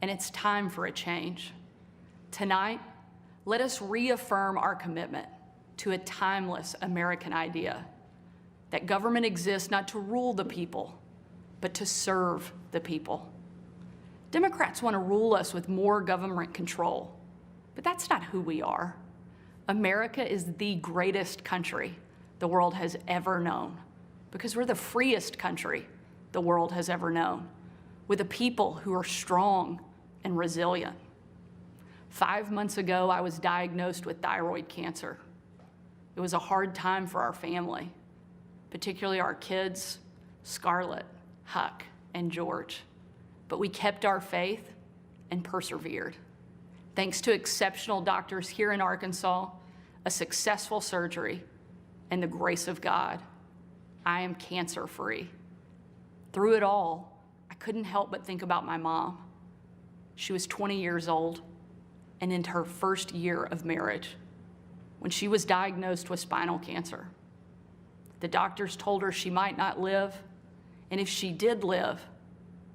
and it's time for a change. Tonight, let us reaffirm our commitment to a timeless American idea that government exists not to rule the people, but to serve the people. Democrats want to rule us with more government control, but that's not who we are. America is the greatest country the world has ever known because we're the freest country the world has ever known, with a people who are strong and resilient. 5 months ago, I was diagnosed with thyroid cancer. It was a hard time for our family, particularly our kids, Scarlett, Huck, and George. But we kept our faith and persevered. Thanks to exceptional doctors here in Arkansas, a successful surgery, and the grace of God, I am cancer-free. Through it all, I couldn't help but think about my mom. She was 20 years old and in her first year of marriage when she was diagnosed with spinal cancer. The doctors told her she might not live, and if she did live,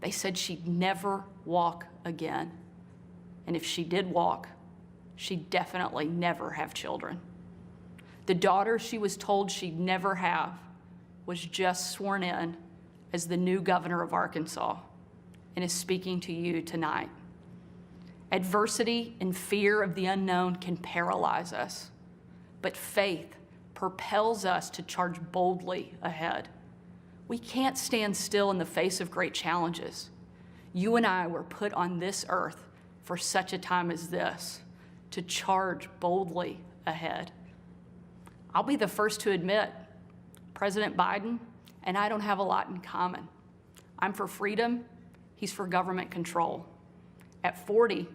they said she'd never walk again. And if she did walk, she'd definitely never have children. The daughter she was told she'd never have was just sworn in as the new governor of Arkansas and is speaking to you tonight. Adversity and fear of the unknown can paralyze us, but faith propels us to charge boldly ahead. We can't stand still in the face of great challenges. You and I were put on this earth for such a time as this, to charge boldly ahead. I'll be the first to admit, President Biden and I don't have a lot in common. I'm for freedom, he's for government control. At 40,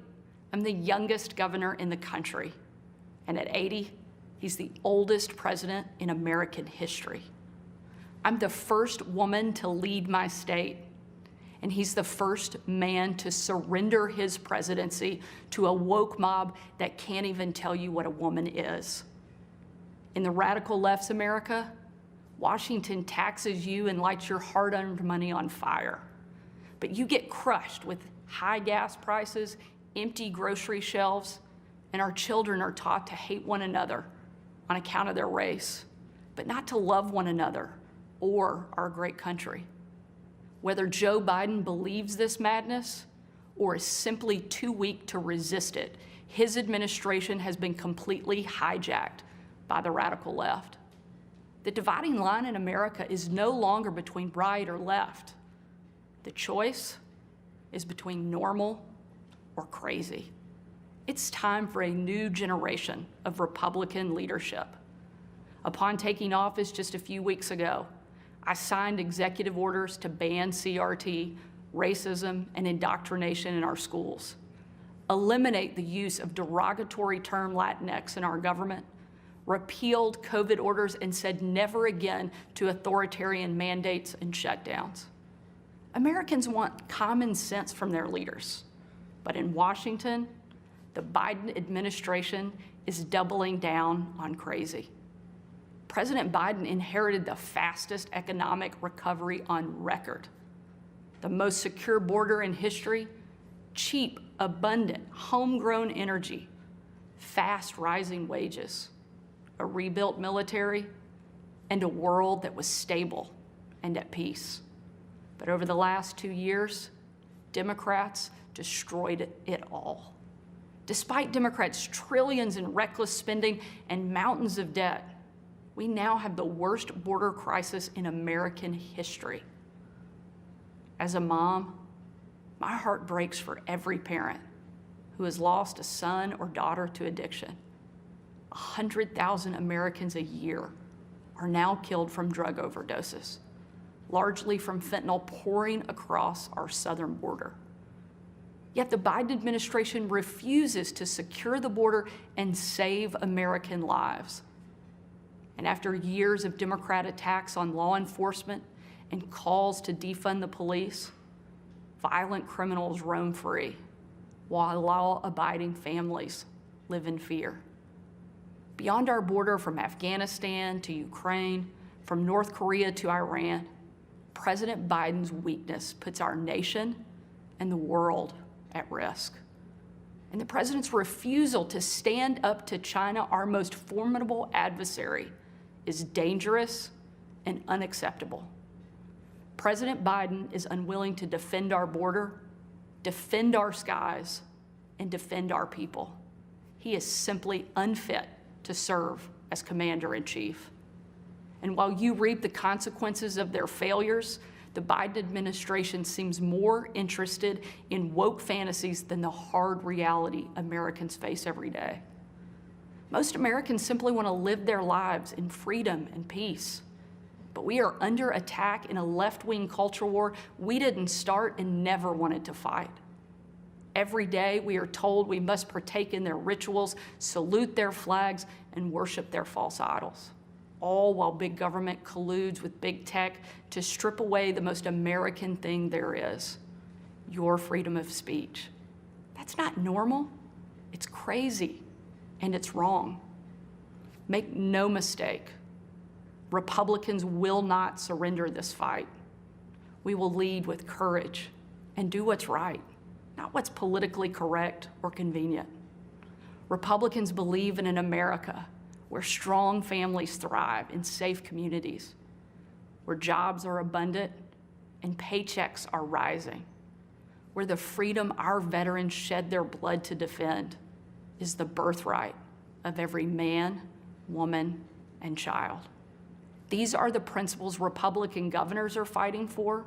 I'm the youngest governor in the country, and at 80, he's the oldest president in American history. I'm the first woman to lead my state, and he's the first man to surrender his presidency to a woke mob that can't even tell you what a woman is. In the radical left's America, Washington taxes you and lights your hard-earned money on fire. But you get crushed with high gas prices, empty grocery shelves, and our children are taught to hate one another on account of their race, but not to love one another or our great country. Whether Joe Biden believes this madness or is simply too weak to resist it, his administration has been completely hijacked by the radical left. The dividing line in America is no longer between right or left. The choice is between normal or crazy. It's time for a new generation of Republican leadership. Upon taking office just a few weeks ago, I signed executive orders to ban CRT, racism, and indoctrination in our schools, eliminate the use of derogatory term Latinx in our government, repealed COVID orders, and said never again to authoritarian mandates and shutdowns. Americans want common sense from their leaders, but in Washington, the Biden administration is doubling down on crazy. President Biden inherited the fastest economic recovery on record, the most secure border in history, cheap, abundant, homegrown energy, fast rising wages, a rebuilt military, and a world that was stable and at peace. But over the last 2 years, Democrats destroyed it all. Despite Democrats' trillions in reckless spending and mountains of debt, we now have the worst border crisis in American history. As a mom, my heart breaks for every parent who has lost a son or daughter to addiction. 100,000 Americans a year are now killed from drug overdoses, largely from fentanyl pouring across our southern border. Yet the Biden administration refuses to secure the border and save American lives. And after years of Democrat attacks on law enforcement and calls to defund the police, violent criminals roam free, while law-abiding families live in fear. Beyond our border, from Afghanistan to Ukraine, from North Korea to Iran, President Biden's weakness puts our nation and the world at risk. And the president's refusal to stand up to China, our most formidable adversary, is dangerous and unacceptable. President Biden is unwilling to defend our border, defend our skies, and defend our people. He is simply unfit to serve as commander-in-chief. And while you reap the consequences of their failures, the Biden administration seems more interested in woke fantasies than the hard reality Americans face every day. Most Americans simply want to live their lives in freedom and peace. But we are under attack in a left-wing culture war we didn't start and never wanted to fight. Every day we are told we must partake in their rituals, salute their flags, and worship their false idols, all while big government colludes with big tech to strip away the most American thing there is, your freedom of speech. That's not normal. It's crazy, and it's wrong. Make no mistake, Republicans will not surrender this fight. We will lead with courage and do what's right, not what's politically correct or convenient. Republicans believe in an America where strong families thrive in safe communities, where jobs are abundant and paychecks are rising, where the freedom our veterans shed their blood to defend is the birthright of every man, woman, and child. These are the principles Republican governors are fighting for,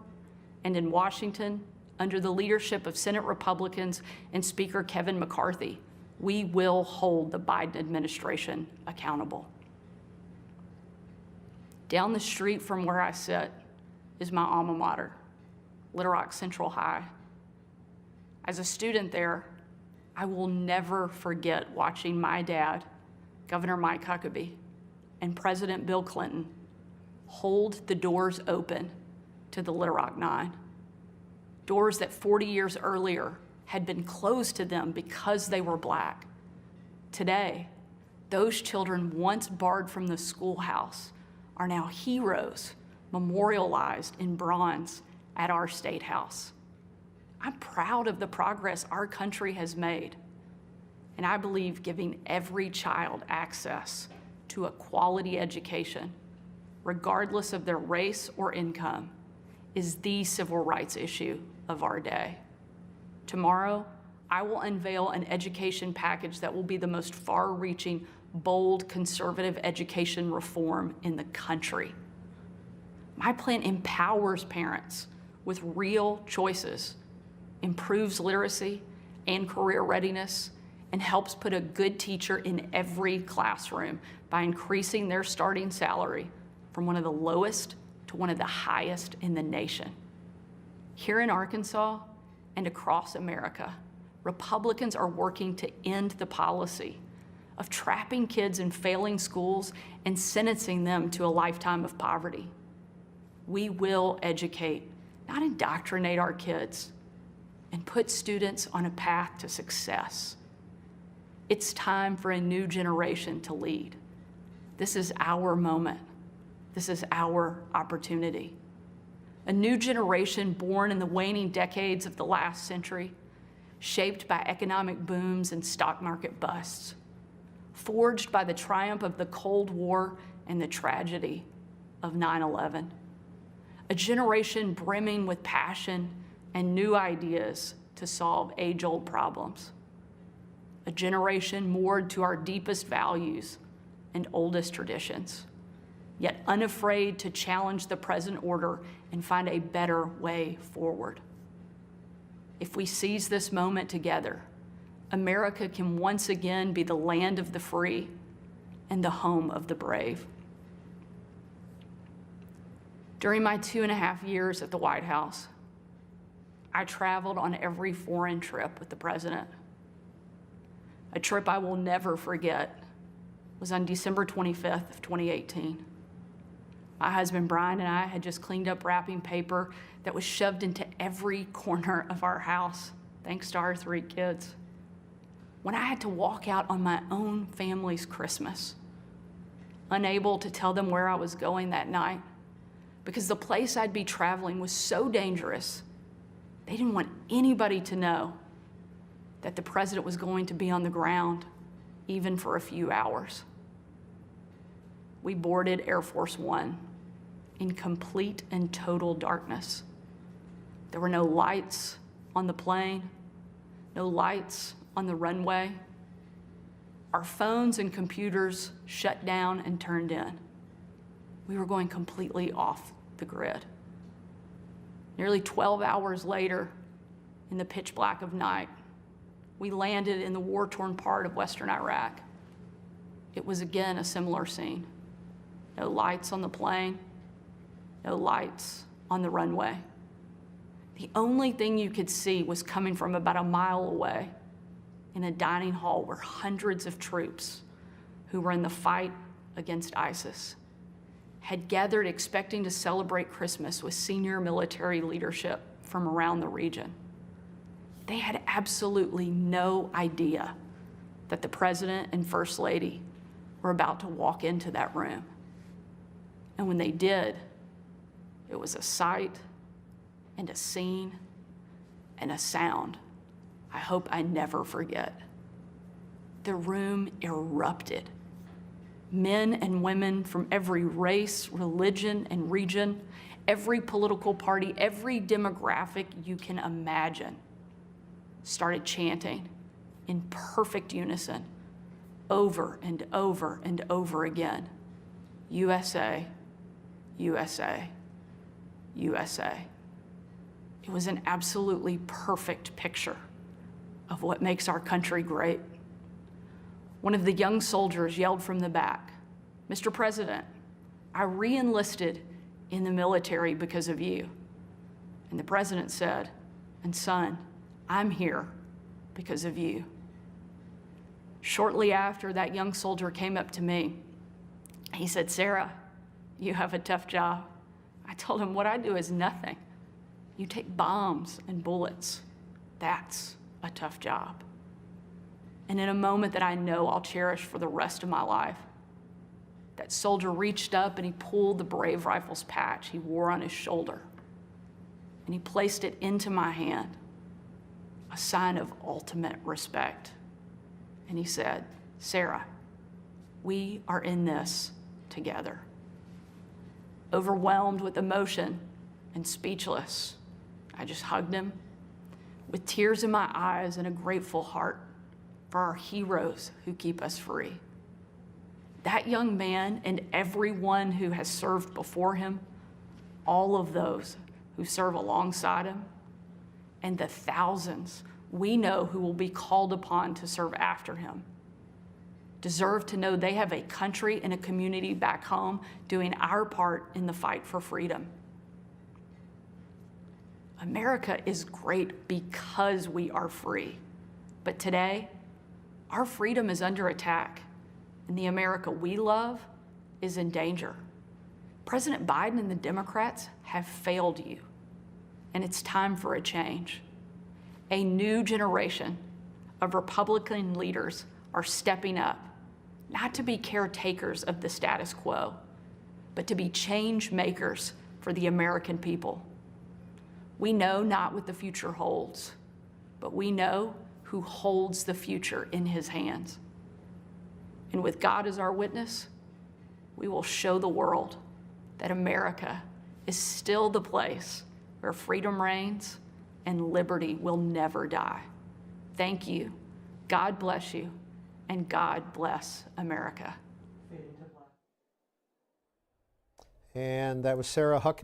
and in Washington, under the leadership of Senate Republicans and Speaker Kevin McCarthy, we will hold the Biden administration accountable. Down the street from where I sit is my alma mater, Little Rock Central High. As a student there, I will never forget watching my dad, Governor Mike Huckabee, and President Bill Clinton hold the doors open to the Little Rock Nine. Doors that 40 years earlier had been closed to them because they were Black. Today, those children once barred from the schoolhouse are now heroes memorialized in bronze at our State House. I'm proud of the progress our country has made, and I believe giving every child access to a quality education, regardless of their race or income, is the civil rights issue of our day. Tomorrow, I will unveil an education package that will be the most far-reaching, bold, conservative education reform in the country. My plan empowers parents with real choices, improves literacy and career readiness, and helps put a good teacher in every classroom by increasing their starting salary from one of the lowest to one of the highest in the nation. Here in Arkansas and across America, Republicans are working to end the policy of trapping kids in failing schools and sentencing them to a lifetime of poverty. We will educate, not indoctrinate our kids, and put students on a path to success. It's time for a new generation to lead. This is our moment. This is our opportunity. A new generation born in the waning decades of the last century, shaped by economic booms and stock market busts, forged by the triumph of the Cold War and the tragedy of 9/11. A generation brimming with passion and new ideas to solve age-old problems. A generation moored to our deepest values and oldest traditions, yet unafraid to challenge the present order and find a better way forward. If we seize this moment together, America can once again be the land of the free and the home of the brave. During my 2.5 years at the White House, I traveled on every foreign trip with the president. A trip I will never forget was on December 25th of 2018. My husband Brian and I had just cleaned up wrapping paper that was shoved into every corner of our house, thanks to our 3 kids, when I had to walk out on my own family's Christmas, unable to tell them where I was going that night because the place I'd be traveling was so dangerous, they didn't want anybody to know that the president was going to be on the ground, even for a few hours. We boarded Air Force One in complete and total darkness. There were no lights on the plane, no lights on the runway. Our phones and computers shut down and turned in. We were going completely off the grid. Nearly 12 hours later, in the pitch black of night, we landed in the war-torn part of Western Iraq. It was again a similar scene. No lights on the plane, no lights on the runway. The only thing you could see was coming from about a mile away in a dining hall where hundreds of troops who were in the fight against ISIS had gathered expecting to celebrate Christmas with senior military leadership from around the region. They had absolutely no idea that the president and first lady were about to walk into that room. And when they did, it was a sight and a scene and a sound I hope I never forget. The room erupted. Men and women from every race, religion, and region, every political party, every demographic you can imagine, started chanting in perfect unison over and over and over again, USA, USA, USA. It was an absolutely perfect picture of what makes our country great. One of the young soldiers yelled from the back, "Mr. President, I re-enlisted in the military because of you." And the president said, "And son, I'm here because of you." Shortly after, that young soldier came up to me. He said, "Sarah, you have a tough job." I told him, "What I do is nothing. You take bombs and bullets. That's a tough job." And in a moment that I know I'll cherish for the rest of my life, that soldier reached up and he pulled the Brave Rifles patch he wore on his shoulder, and he placed it into my hand, a sign of ultimate respect. And he said, "Sarah, we are in this together." Overwhelmed with emotion and speechless, I just hugged him with tears in my eyes and a grateful heart for our heroes who keep us free. That young man and everyone who has served before him, all of those who serve alongside him, and the thousands we know who will be called upon to serve after him, deserve to know they have a country and a community back home doing our part in the fight for freedom. America is great because we are free. But today, our freedom is under attack, and the America we love is in danger. President Biden and the Democrats have failed you, and it's time for a change. A new generation of Republican leaders are stepping up, not to be caretakers of the status quo, but to be change makers for the American people. We know not what the future holds, but we know who holds the future in his hands. And with God as our witness, we will show the world that America is still the place where freedom reigns and liberty will never die. Thank you. God bless you, and God bless America. And that was Sarah Huckabee.